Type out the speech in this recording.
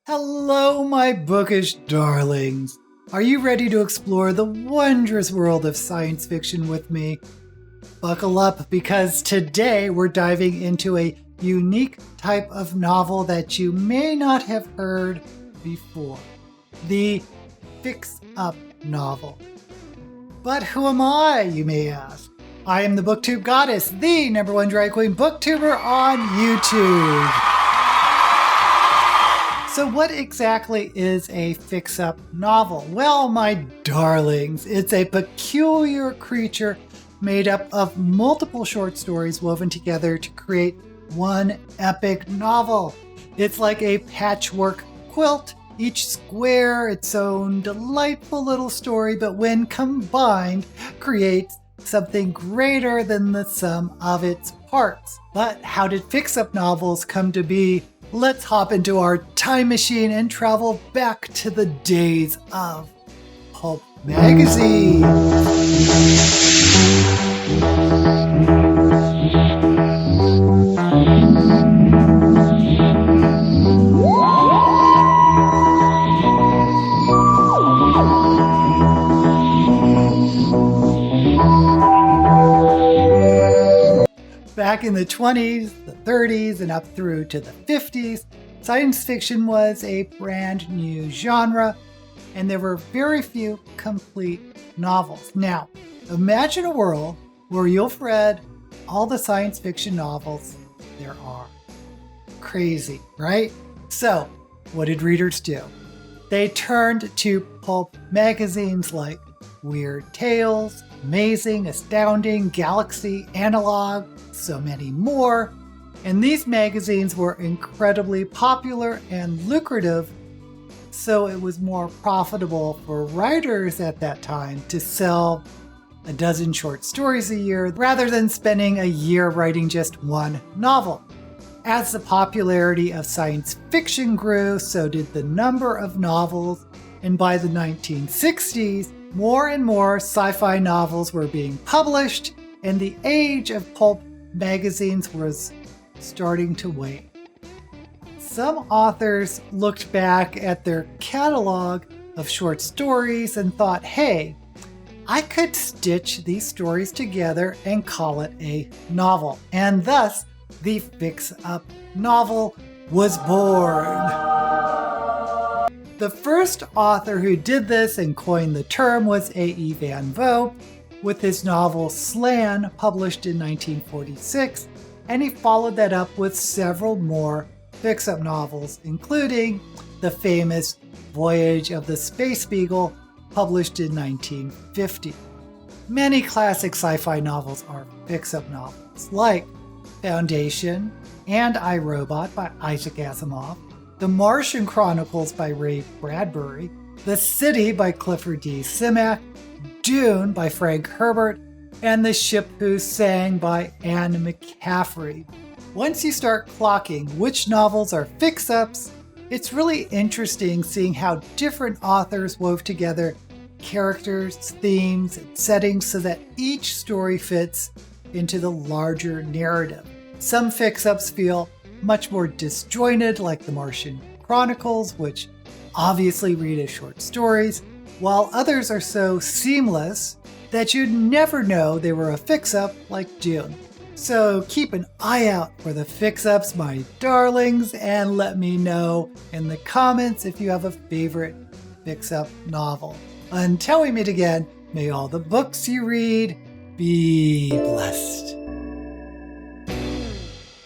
Hello, my bookish darlings. Are you ready to explore the wondrous world of science fiction with me? Buckle up, because today we're diving into a unique type of novel that you may not have heard before. The Fixup novel. But who am I, you may ask? I am the booktube goddess, the #1 drag queen booktuber on YouTube. So what exactly is a fix-up novel? Well, my darlings, it's a peculiar creature made up of multiple short stories woven together to create one epic novel. It's like a patchwork quilt, each square its own delightful little story, but when combined, creates something greater than the sum of its parts. But how did fix-up novels come to be? Let's hop into our time machine and travel back to the days of pulp magazine. Back in the 20s, the 30s, and up through to the 50s, science fiction was a brand new genre, and there were very few complete novels. Now, imagine a world where you've read all the science fiction novels there are. Crazy, right? So, what did readers do? They turned to pulp magazines like Weird Tales, Amazing, Astounding, Galaxy, Analog, so many more. And these magazines were incredibly popular and lucrative, so it was more profitable for writers at that time to sell a dozen short stories a year rather than spending a year writing just one novel. As the popularity of science fiction grew, so did the number of novels, and by the 1960s, more and more sci-fi novels were being published, and the age of pulp magazines was starting to wane. Some authors looked back at their catalog of short stories and thought, hey, I could stitch these stories together and call it a novel. And thus, the fix-up novel was born. The first author who did this and coined the term was A.E. Van Vogt, with his novel Slan, published in 1946, and he followed that up with several more fix-up novels, including the famous Voyage of the Space Beagle, published in 1950. Many classic sci-fi novels are fix-up novels, like Foundation and I, Robot by Isaac Asimov, The Martian Chronicles by Ray Bradbury, The City by Clifford D. Simak, Dune by Frank Herbert, and The Ship Who Sang by Anne McCaffrey. Once you start clocking which novels are fix-ups, it's really interesting seeing how different authors wove together characters, themes, and settings so that each story fits into the larger narrative. Some fix-ups feel much more disjointed, like The Martian Chronicles, which obviously read as short stories, while others are so seamless that you'd never know they were a fix-up, like Dune. So keep an eye out for the fix-ups, my darlings, and let me know in the comments if you have a favorite fix-up novel. Until we meet again, may all the books you read be blessed.